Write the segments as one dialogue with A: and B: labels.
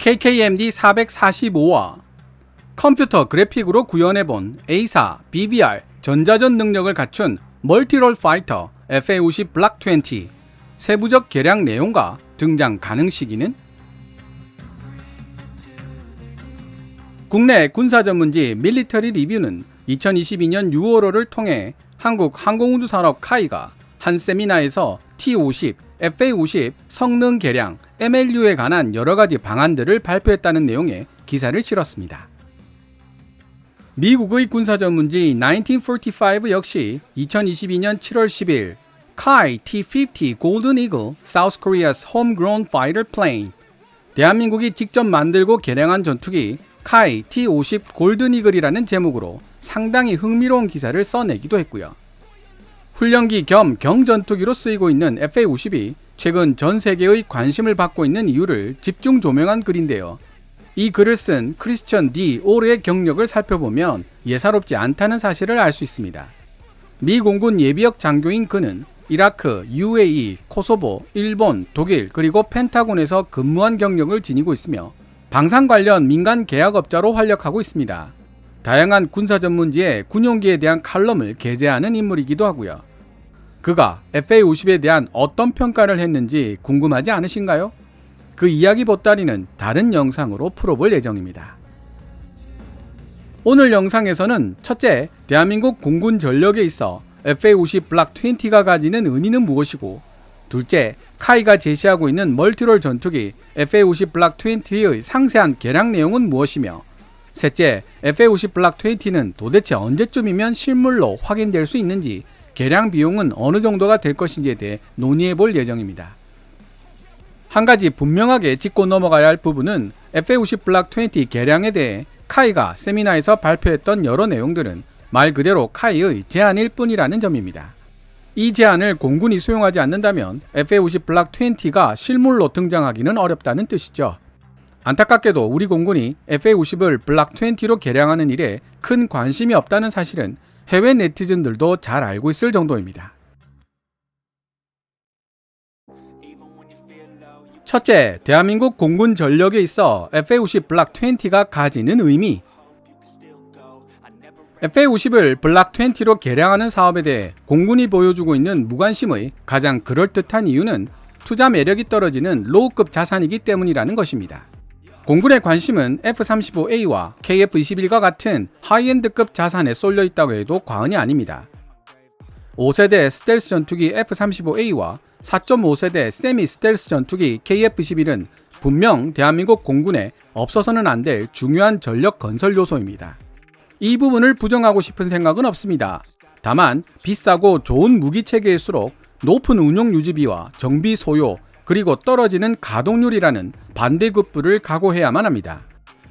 A: KKMD 445와 컴퓨터 그래픽으로 구현해본 A사 BBR 전자전 능력을 갖춘 멀티롤 파이터 FA-50 블락 20 세부적 개량 내용과 등장 가능 시기는? 국내 군사 전문지 밀리터리 리뷰는 2022년 6월호를 통해 한국 항공우주산업 카이가 한 세미나에서 T-50, FA-50 성능 개량, MLU에 관한 여러가지 방안들을 발표했다는 내용의 기사를 실었습니다. 미국의 군사 전문지 1945 역시 2022년 7월 10일 카이 T-50 Golden Eagle South Korea's Homegrown Fighter Plane 대한민국이 직접 만들고 개량한 전투기 카이 T-50 골든 이글이라는 제목으로 상당히 흥미로운 기사를 써내기도 했고요. 훈련기 겸 경전투기로 쓰이고 있는 FA-50이 최근 전 세계의 관심을 받고 있는 이유를 집중 조명한 글인데요. 이 글을 쓴 크리스천 D. 오르의 경력을 살펴보면 예사롭지 않다는 사실을 알 수 있습니다. 미 공군 예비역 장교인 그는 이라크, UAE, 코소보, 일본, 독일 그리고 펜타곤에서 근무한 경력을 지니고 있으며 방산 관련 민간 계약업자로 활약하고 있습니다. 다양한 군사 전문지에 군용기에 대한 칼럼을 게재하는 인물이기도 하고요. 그가 FA-50에 대한 어떤 평가를 했는지 궁금하지 않으신가요? 그 이야기 보따리는 다른 영상으로 풀어볼 예정입니다. 오늘 영상에서는 첫째, 대한민국 공군 전력에 있어 FA-50 블락 20가 가지는 의미는 무엇이고, 둘째, 카이가 제시하고 있는 멀티롤 전투기 FA-50 블락 20의 상세한 개량 내용은 무엇이며, 셋째, FA-50 블락 20는 도대체 언제쯤이면 실물로 확인될 수 있는지, 개량 비용은 어느 정도가 될 것인지에 대해 논의해 볼 예정입니다. 한 가지 분명하게 짚고 넘어가야 할 부분은 FA-50 블락 20 개량에 대해 카이가 세미나에서 발표했던 여러 내용들은 말 그대로 카이의 제안일 뿐이라는 점입니다. 이 제안을 공군이 수용하지 않는다면 FA-50 블락 20가 실물로 등장하기는 어렵다는 뜻이죠. 안타깝게도 우리 공군이 FA-50을 블락 20로 개량하는 일에 큰 관심이 없다는 사실은 해외 네티즌들도 잘 알고 있을 정도입니다. 첫째, 대한민국 공군 전력에 있어 FA-50 블락 20가 가지는 의미. FA-50을 블락 20로 개량하는 사업에 대해 공군이 보여주고 있는 무관심의 가장 그럴듯한 이유는 투자 매력이 떨어지는 로우급 자산이기 때문이라는 것입니다. 공군의 관심은 F-35A와 KF-21과 같은 하이엔드급 자산에 쏠려 있다고 해도 과언이 아닙니다. 5세대 스텔스 전투기 F-35A와 4.5세대 세미 스텔스 전투기 KF-21은 분명 대한민국 공군에 없어서는 안 될 중요한 전력 건설 요소입니다. 이 부분을 부정하고 싶은 생각은 없습니다. 다만 비싸고 좋은 무기 체계일수록 높은 운용 유지비와 정비 소요 그리고 떨어지는 가동률이라는 반대급부를 각오해야만 합니다.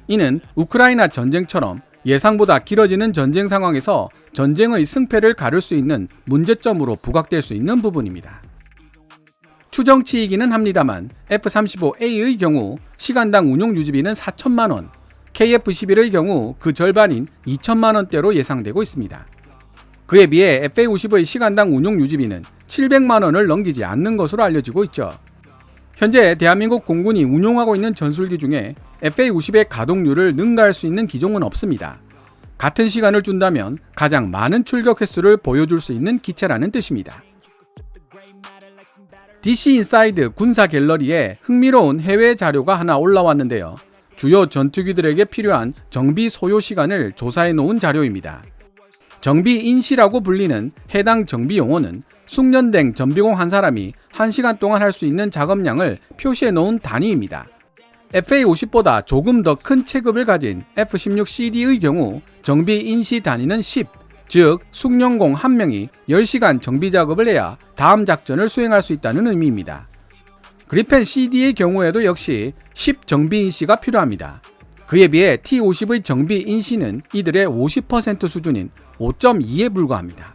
A: 이는 우크라이나 전쟁처럼 예상보다 길어지는 전쟁 상황에서 전쟁의 승패를 가를 수 있는 문제점으로 부각될 수 있는 부분입니다. 추정치이기는 합니다만 F-35A의 경우 시간당 운용 유지비는 4천만원, KF-21의 경우 그 절반인 2천만원대로 예상되고 있습니다. 그에 비해 FA-50의 시간당 운용 유지비는 700만원을 넘기지 않는 것으로 알려지고 있죠. 현재 대한민국 공군이 운용하고 있는 전술기 중에 FA-50의 가동률을 능가할 수 있는 기종은 없습니다. 같은 시간을 준다면 가장 많은 출격 횟수를 보여줄 수 있는 기체라는 뜻입니다. DC 인사이드 군사 갤러리에 흥미로운 해외 자료가 하나 올라왔는데요. 주요 전투기들에게 필요한 정비 소요 시간을 조사해 놓은 자료입니다. 정비 인시라고 불리는 해당 정비 용어는 숙련된 전비공 한 사람이 1시간 동안 할 수 있는 작업량을 표시해 놓은 단위입니다. FA-50보다 조금 더 큰 체급을 가진 F-16CD의 경우 정비 인시 단위는 10, 즉 숙련공 1명이 10시간 정비 작업을 해야 다음 작전을 수행할 수 있다는 의미입니다. 그리펜 CD의 경우에도 역시 10 정비 인시가 필요합니다. 그에 비해 T-50의 정비 인시는 이들의 50% 수준인 5.2에 불과합니다.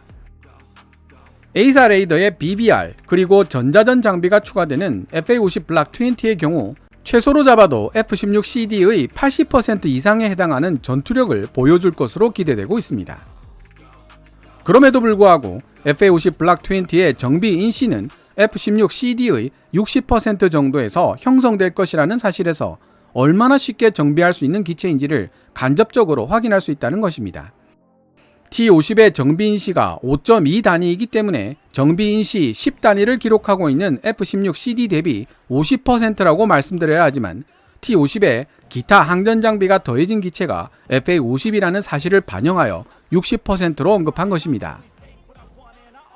A: A사 레이더의 BBR 그리고 전자전 장비가 추가되는 FA-50 블락 20의 경우 최소로 잡아도 F-16CD의 80% 이상에 해당하는 전투력을 보여줄 것으로 기대되고 있습니다. 그럼에도 불구하고 FA-50 블락 20의 정비 인시는 F-16CD의 60% 정도에서 형성될 것이라는 사실에서 얼마나 쉽게 정비할 수 있는 기체인지를 간접적으로 확인할 수 있다는 것입니다. T-50의 정비인시가 5.2 단위이기 때문에 정비인시 10단위를 기록하고 있는 F-16CD 대비 50%라고 말씀드려야 하지만 T-50에 기타 항전 장비가 더해진 기체가 FA-50이라는 사실을 반영하여 60%로 언급한 것입니다.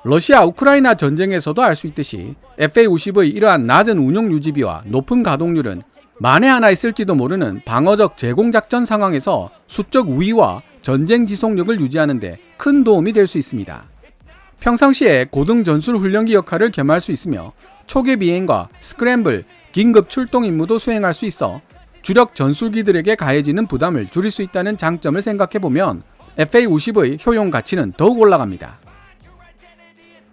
A: 러시아 우크라이나 전쟁에서도 알 수 있듯이 FA-50의 이러한 낮은 운용 유지비와 높은 가동률은 만에 하나 있을지도 모르는 방어적 제공작전 상황에서 수적 우위와 전쟁 지속력을 유지하는 데 큰 도움이 될 수 있습니다. 평상시에 고등 전술 훈련기 역할을 겸할 수 있으며 초계 비행과 스크램블, 긴급 출동 임무도 수행할 수 있어 주력 전술기들에게 가해지는 부담을 줄일 수 있다는 장점을 생각해보면 FA-50의 효용 가치는 더욱 올라갑니다.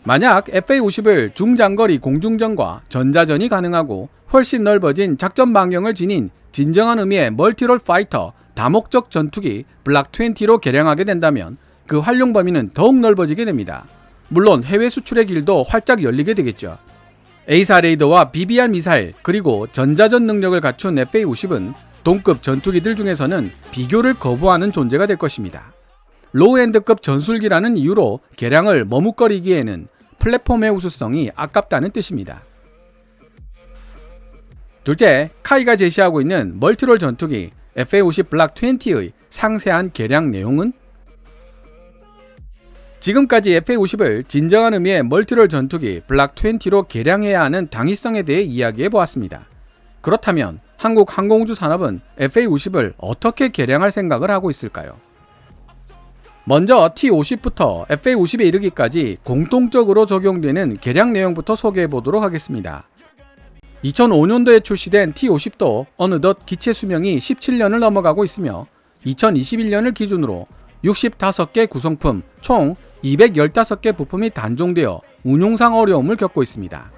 A: 만약 FA-50을 중장거리 공중전과 전자전이 가능하고 훨씬 넓어진 작전 반경을 지닌 진정한 의미의 멀티롤 파이터 다목적 전투기 블락 20로 개량하게 된다면 그 활용 범위는 더욱 넓어지게 됩니다. 물론 해외 수출의 길도 활짝 열리게 되겠죠. A4 레이더와 BBR 미사일 그리고 전자전 능력을 갖춘 FA-50은 동급 전투기들 중에서는 비교를 거부하는 존재가 될 것입니다. 로우엔드급 전술기라는 이유로 개량을 머뭇거리기에는 플랫폼의 우수성이 아깝다는 뜻입니다. 둘째, 카이가 제시하고 있는 멀티롤 전투기 FA-50 블락 20의 상세한 개량 내용은? 지금까지 FA-50을 진정한 의미의 멀티롤 전투기 블락 20로 개량해야 하는 당위성에 대해 이야기해 보았습니다. 그렇다면 한국 항공우주 산업은 FA-50을 어떻게 개량할 생각을 하고 있을까요? 먼저 T-50부터 FA-50에 이르기까지 공통적으로 적용되는 개량 내용부터 소개해 보도록 하겠습니다. 2005년도에 출시된 T-50도 어느덧 기체 수명이 17년을 넘어가고 있으며 2021년을 기준으로 65개 구성품 총 215개 부품이 단종되어 운용상 어려움을 겪고 있습니다.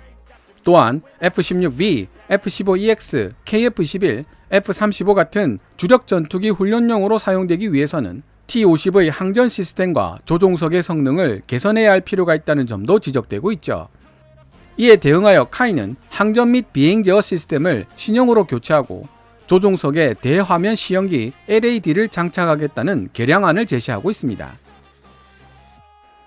A: 또한 F-16V, F-15EX, KF-21, F-35 같은 주력 전투기 훈련용으로 사용되기 위해서는 T-50의 항전 시스템과 조종석의 성능을 개선해야 할 필요가 있다는 점도 지적되고 있죠. 이에 대응하여 카이는 항전 및 비행 제어 시스템을 신형으로 교체하고 조종석에 대화면 시험기 LAD를 장착하겠다는 개량안을 제시하고 있습니다.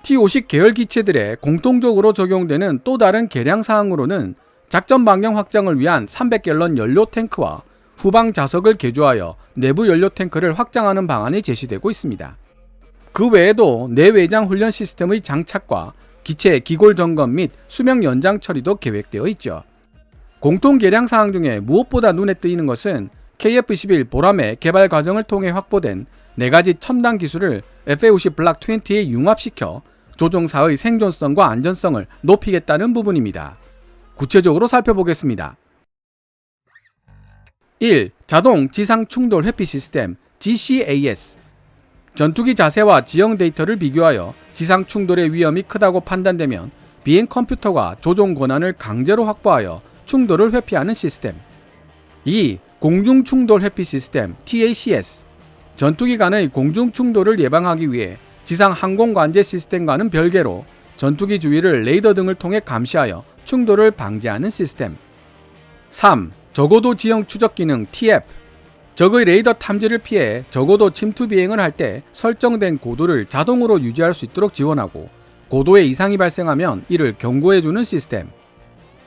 A: T-50 계열 기체들에 공통적으로 적용되는 또 다른 개량 사항으로는 작전 반경 확장을 위한 300갤런 연료 탱크와 후방 좌석을 개조하여 내부 연료 탱크를 확장하는 방안이 제시되고 있습니다. 그 외에도 내외장 훈련 시스템의 장착과 기체 기골 점검 및 수명 연장 처리도 계획되어 있죠. 공통 개량 사항 중에 무엇보다 눈에 띄는 것은 KF-21 보람의 개발 과정을 통해 확보된 4가지 첨단 기술을 FA-50 블락 20에 융합시켜 조종사의 생존성과 안전성을 높이겠다는 부분입니다. 구체적으로 살펴보겠습니다. 1. 자동 지상 충돌 회피 시스템 GCAS. 전투기 자세와 지형 데이터를 비교하여 지상 충돌의 위험이 크다고 판단되면 비행 컴퓨터가 조종 권한을 강제로 확보하여 충돌을 회피하는 시스템. 2. 공중 충돌 회피 시스템 TACS. 전투기 간의 공중 충돌을 예방하기 위해 지상 항공 관제 시스템과는 별개로 전투기 주위를 레이더 등을 통해 감시하여 충돌을 방지하는 시스템. 3. 저고도 지형 추적 기능 TF. 적의 레이더 탐지를 피해 저고도 침투 비행을 할 때 설정된 고도를 자동으로 유지할 수 있도록 지원하고 고도에 이상이 발생하면 이를 경고해주는 시스템.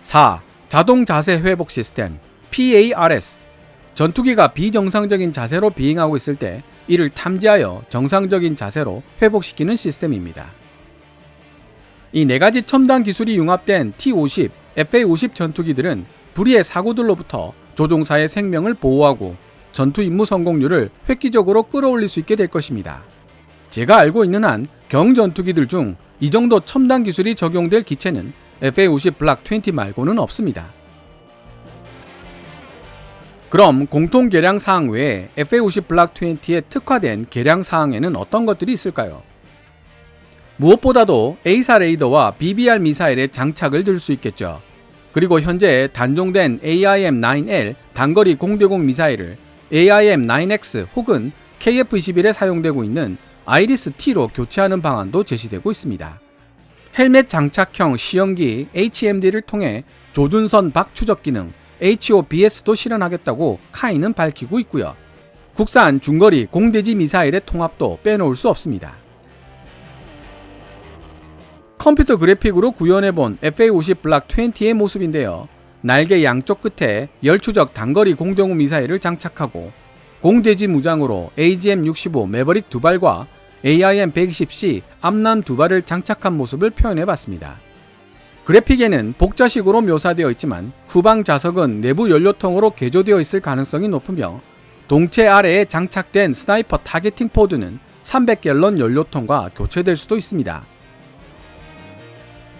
A: 4. 자동 자세 회복 시스템 PARS. 전투기가 비정상적인 자세로 비행하고 있을 때 이를 탐지하여 정상적인 자세로 회복시키는 시스템입니다. 이 4가지 첨단 기술이 융합된 T-50, FA-50 전투기들은 불의의 사고들로부터 조종사의 생명을 보호하고 전투 임무 성공률을 획기적으로 끌어올릴 수 있게 될 것입니다. 제가 알고 있는 한 경전투기들 중 이 정도 첨단 기술이 적용될 기체는 FA-50 블락 20 말고는 없습니다. 그럼 공통 개량 사항 외에 FA-50 블락 20에 특화된 개량 사항에는 어떤 것들이 있을까요? 무엇보다도 A4 레이더와 BBR 미사일의 장착을 들 수 있겠죠. 그리고 현재 단종된 AIM-9L 단거리 공대공 미사일을 AIM-9X 혹은 KF-21에 사용되고 있는 아이리스-T로 교체하는 방안도 제시되고 있습니다. 헬멧 장착형 시험기 HMD를 통해 조준선 박 추적 기능, HOBS도 실현하겠다고 카이는 밝히고 있고요. 국산 중거리 공대지 미사일의 통합도 빼놓을 수 없습니다. 컴퓨터 그래픽으로 구현해본 FA-50 블락 20의 모습인데요. 날개 양쪽 끝에 열추적 단거리 공대공 미사일을 장착하고 공대지 무장으로 AGM-65 매버릭 2발과 AIM-120C 암람 2발을 장착한 모습을 표현해봤습니다. 그래픽에는 복자식으로 묘사되어 있지만 후방 좌석은 내부 연료통으로 개조되어 있을 가능성이 높으며 동체 아래에 장착된 스나이퍼 타겟팅 포드는 300갤런 연료통과 교체될 수도 있습니다.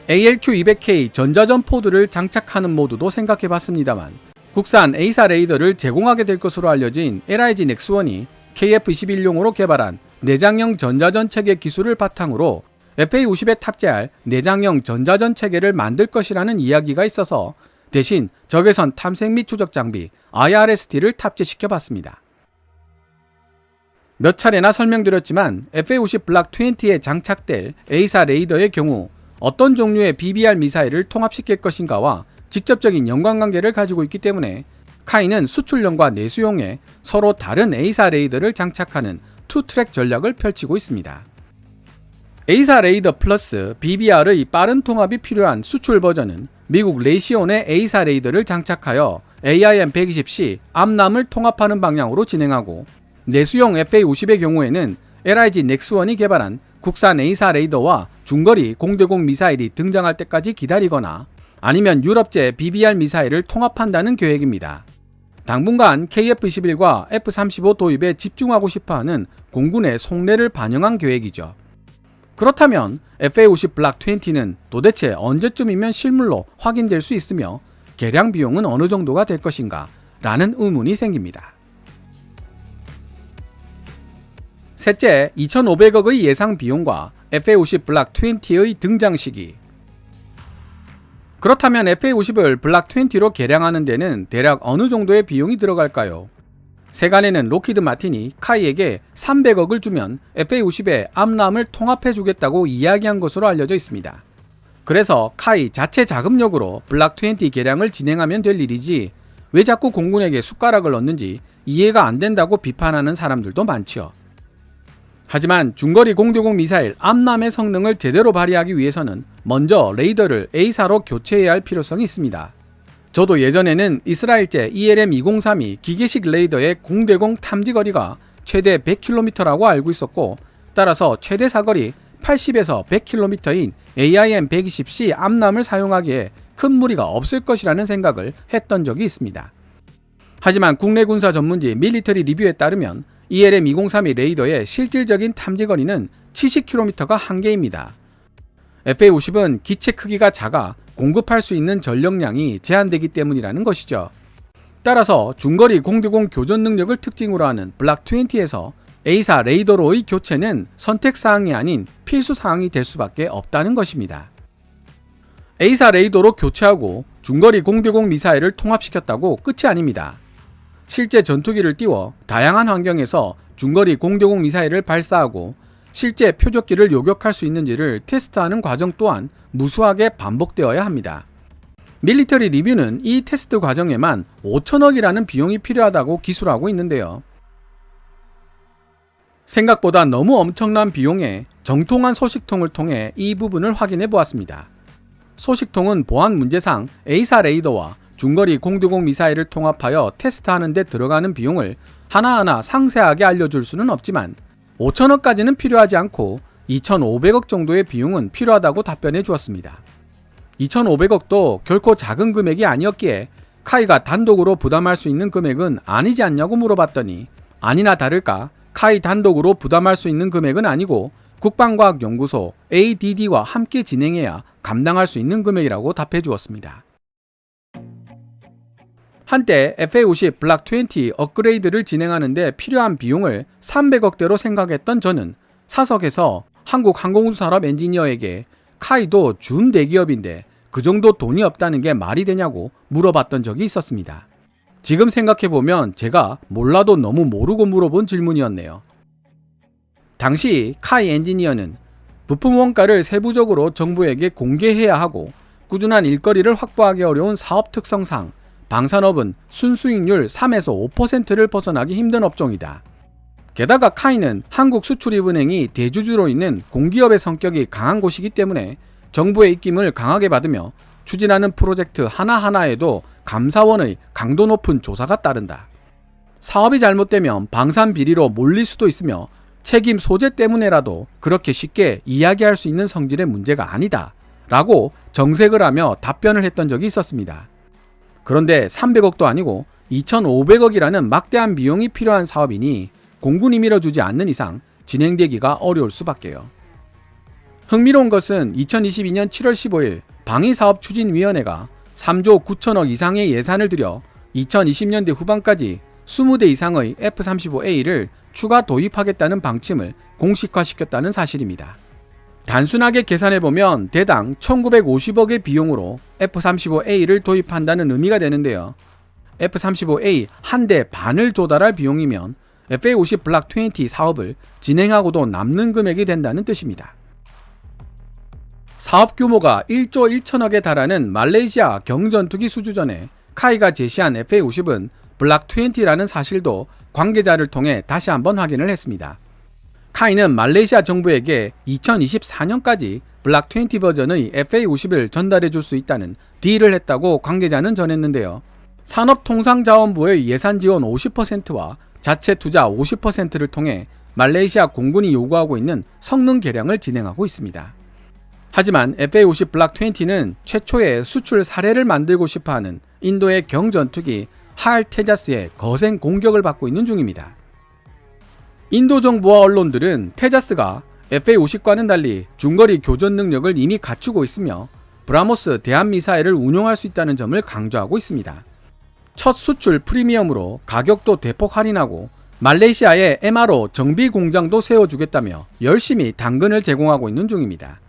A: ALQ200K 전자전 포드를 장착하는 모드도 생각해봤습니다만 국산 A사 레이더를 제공하게 될 것으로 알려진 LIG 넥스원이 KF-21용으로 개발한 내장형 전자전 체계 기술을 바탕으로 FA-50에 탑재할 내장형 전자전 체계를 만들 것이라는 이야기가 있어서 대신 적외선 탐색 및 추적 장비 IRST를 탑재시켜봤습니다. 몇 차례나 설명드렸지만 FA-50 블락 20에 장착될 A사 레이더의 경우 어떤 종류의 BBR 미사일을 통합시킬 것인가와 직접적인 연관관계를 가지고 있기 때문에 카이는 수출용과 내수용에 서로 다른 A사 레이더를 장착하는 투트랙 전략을 펼치고 있습니다. A사 레이더 플러스 BBR의 빠른 통합이 필요한 수출 버전은 미국 레이시온의 A사 레이더를 장착하여 AIM-120C 암람을 통합하는 방향으로 진행하고 내수용 FA-50의 경우에는 LIG 넥스원이 개발한 국산 A사 레이더와 중거리 공대공 미사일이 등장할 때까지 기다리거나 아니면 유럽제 BBR 미사일을 통합한다는 계획입니다. 당분간 KF-21과 F-35 도입에 집중하고 싶어하는 공군의 속내를 반영한 계획이죠. 그렇다면 FA-50 블락 20는 도대체 언제쯤이면 실물로 확인될 수 있으며 개량 비용은 어느 정도가 될 것인가 라는 의문이 생깁니다. 셋째, 2,500억의 예상 비용과 FA-50 블락 20의 등장 시기. 그렇다면 FA-50을 블락 20로 개량하는 데는 대략 어느 정도의 비용이 들어갈까요? 세간에는 로키드 마틴이 카이에게 300억을 주면 FA-50의 암람을 통합해 주겠다고 이야기한 것으로 알려져 있습니다. 그래서 카이 자체 자금력으로 블락 20 개량을 진행하면 될 일이지 왜 자꾸 공군에게 숟가락을 넣는지 이해가 안 된다고 비판하는 사람들도 많죠. 하지만 중거리 공대공 미사일 암람의 성능을 제대로 발휘하기 위해서는 먼저 레이더를 A사로 교체해야 할 필요성이 있습니다. 저도 예전에는 이스라엘제 ELM-203이 기계식 레이더의 공대공 탐지거리가 최대 100km라고 알고 있었고 따라서 최대 사거리 80에서 100km인 AIM-120C 암람을 사용하기에 큰 무리가 없을 것이라는 생각을 했던 적이 있습니다. 하지만 국내 군사 전문지 밀리터리 리뷰에 따르면 ELM-203이 레이더의 실질적인 탐지거리는 70km가 한계입니다. FA-50은 기체 크기가 작아 공급할 수 있는 전력량이 제한되기 때문이라는 것이죠. 따라서 중거리 공대공 교전 능력을 특징으로 하는 블락 20에서 A사 레이더로의 교체는 선택사항이 아닌 필수사항이 될 수밖에 없다는 것입니다. A사 레이더로 교체하고 중거리 공대공 미사일을 통합시켰다고 끝이 아닙니다. 실제 전투기를 띄워 다양한 환경에서 중거리 공대공 미사일을 발사하고 실제 표적기를 요격할 수 있는지를 테스트하는 과정 또한 무수하게 반복되어야 합니다. 밀리터리 리뷰는 이 테스트 과정에만 5천억이라는 비용이 필요하다고 기술하고 있는데요. 생각보다 너무 엄청난 비용에 정통한 소식통을 통해 이 부분을 확인해 보았습니다. 소식통은 보안 문제상 A사 레이더와 중거리 공대공 미사일을 통합하여 테스트하는 데 들어가는 비용을 하나하나 상세하게 알려줄 수는 없지만 5천억까지는 필요하지 않고 2,500억 정도의 비용은 필요하다고 답변해 주었습니다. 2,500억도 결코 작은 금액이 아니었기에 카이가 단독으로 부담할 수 있는 금액은 아니지 않냐고 물어봤더니 아니나 다를까 카이 단독으로 부담할 수 있는 금액은 아니고 국방과학연구소 ADD와 함께 진행해야 감당할 수 있는 금액이라고 답해 주었습니다. 한때 FA-50 블락 20 업그레이드를 진행하는 데 필요한 비용을 300억대로 생각했던 저는 사석에서 한국항공우주산업 엔지니어에게 카이도 준 대기업인데 그 정도 돈이 없다는 게 말이 되냐고 물어봤던 적이 있었습니다. 지금 생각해보면 제가 몰라도 너무 모르고 물어본 질문이었네요. 당시 카이 엔지니어는 부품 원가를 세부적으로 정부에게 공개해야 하고 꾸준한 일거리를 확보하기 어려운 사업 특성상 방산업은 순수익률 3에서 5%를 벗어나기 힘든 업종이다. 게다가 카이는 한국수출입은행이 대주주로 있는 공기업의 성격이 강한 곳이기 때문에 정부의 입김을 강하게 받으며 추진하는 프로젝트 하나하나에도 감사원의 강도 높은 조사가 따른다. 사업이 잘못되면 방산 비리로 몰릴 수도 있으며 책임 소재 때문에라도 그렇게 쉽게 이야기할 수 있는 성질의 문제가 아니다 라고 정색을 하며 답변을 했던 적이 있었습니다. 그런데 300억도 아니고 2,500억이라는 막대한 비용이 필요한 사업이니 공군이 밀어주지 않는 이상 진행되기가 어려울 수밖에요. 흥미로운 것은 2022년 7월 15일 방위사업추진위원회가 3조 9천억 이상의 예산을 들여 2020년대 후반까지 20대 이상의 F-35A를 추가 도입하겠다는 방침을 공식화시켰다는 사실입니다. 단순하게 계산해보면 대당 1950억의 비용으로 F-35A를 도입한다는 의미가 되는데요. F-35A 한 대 반을 조달할 비용이면 FA-50 블락 20 사업을 진행하고도 남는 금액이 된다는 뜻입니다. 사업 규모가 1조 1천억에 달하는 말레이시아 경전투기 수주전에 카이가 제시한 FA-50은 블락 20라는 사실도 관계자를 통해 다시 한번 확인을 했습니다. 카이는 말레이시아 정부에게 2024년까지 블락 20 버전의 FA-50을 전달해 줄 수 있다는 딜을 했다고 관계자는 전했는데요. 산업통상자원부의 예산 지원 50%와 자체 투자 50%를 통해 말레이시아 공군이 요구하고 있는 성능 개량을 진행하고 있습니다. 하지만 FA-50 블락 20는 최초의 수출 사례를 만들고 싶어하는 인도의 경전투기 할 테자스의 거센 공격을 받고 있는 중입니다. 인도 정부와 언론들은 테자스가 FA-50과는 달리 중거리 교전 능력을 이미 갖추고 있으며 브라모스 대한미사일을 운용할 수 있다는 점을 강조하고 있습니다. 첫 수출 프리미엄으로 가격도 대폭 할인하고 말레이시아에 MRO 정비 공장도 세워주겠다며 열심히 당근을 제공하고 있는 중입니다.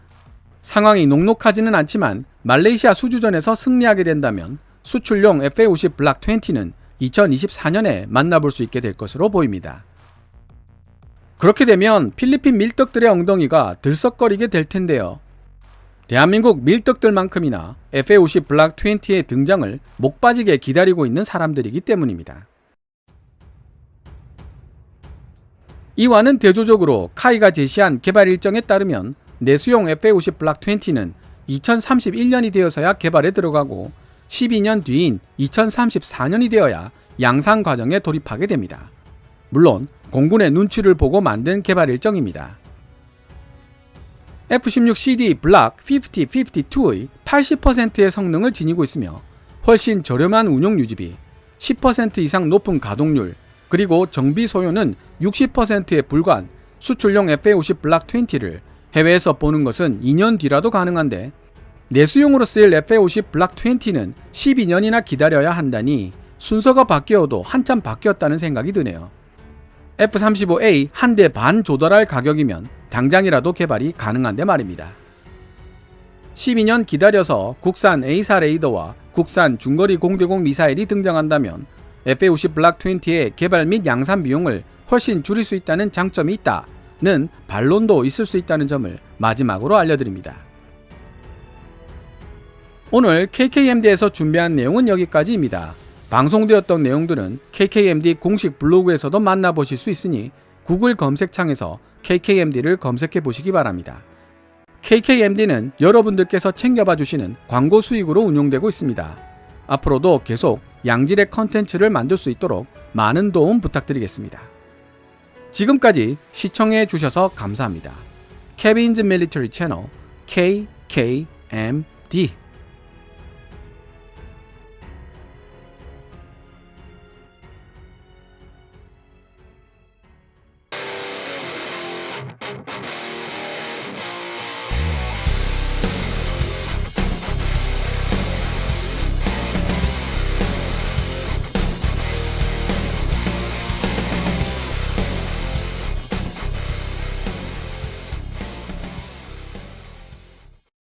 A: 상황이 녹록하지는 않지만 말레이시아 수주전에서 승리하게 된다면 수출용 FA-50 블락 20는 2024년에 만나볼 수 있게 될 것으로 보입니다. 그렇게 되면 필리핀 밀떡들의 엉덩이가 들썩거리게 될 텐데요. 대한민국 밀떡들만큼이나 FA-50 블락 20의 등장을 목 빠지게 기다리고 있는 사람들이기 때문입니다. 이와는 대조적으로 카이가 제시한 개발 일정에 따르면 내수용 FA-50 블락 20는 2031년이 되어서야 개발에 들어가고 12년 뒤인 2034년이 되어야 양산 과정에 돌입하게 됩니다. 물론 공군의 눈치를 보고 만든 개발 일정입니다. F-16CD 블락 50-52의 80%의 성능을 지니고 있으며 훨씬 저렴한 운용 유지비, 10% 이상 높은 가동률, 그리고 정비 소요는 60%에 불과한 수출용 FA-50 블락 20를 해외에서 보는 것은 2년 뒤라도 가능한데 내수용으로 쓰일 FA-50 블락 20는 12년이나 기다려야 한다니 순서가 바뀌어도 한참 바뀌었다는 생각이 드네요. F-35A 한 대 반 조달할 가격이면 당장이라도 개발이 가능한데 말입니다. 12년 기다려서 국산 A사 레이더와 국산 중거리 공대공 미사일이 등장한다면 FA-50 블락 20의 개발 및 양산 비용을 훨씬 줄일 수 있다는 장점이 있다는 반론도 있을 수 있다는 점을 마지막으로 알려드립니다. 오늘 KKMD에서 준비한 내용은 여기까지입니다. 방송되었던 내용들은 KKMD 공식 블로그에서도 만나보실 수 있으니 구글 검색창에서 KKMD를 검색해 보시기 바랍니다. KKMD는 여러분들께서 챙겨봐 주시는 광고 수익으로 운용되고 있습니다. 앞으로도 계속 양질의 컨텐츠를 만들 수 있도록 많은 도움 부탁드리겠습니다. 지금까지 시청해 주셔서 감사합니다. 케빈즈 밀리터리 채널 KKMD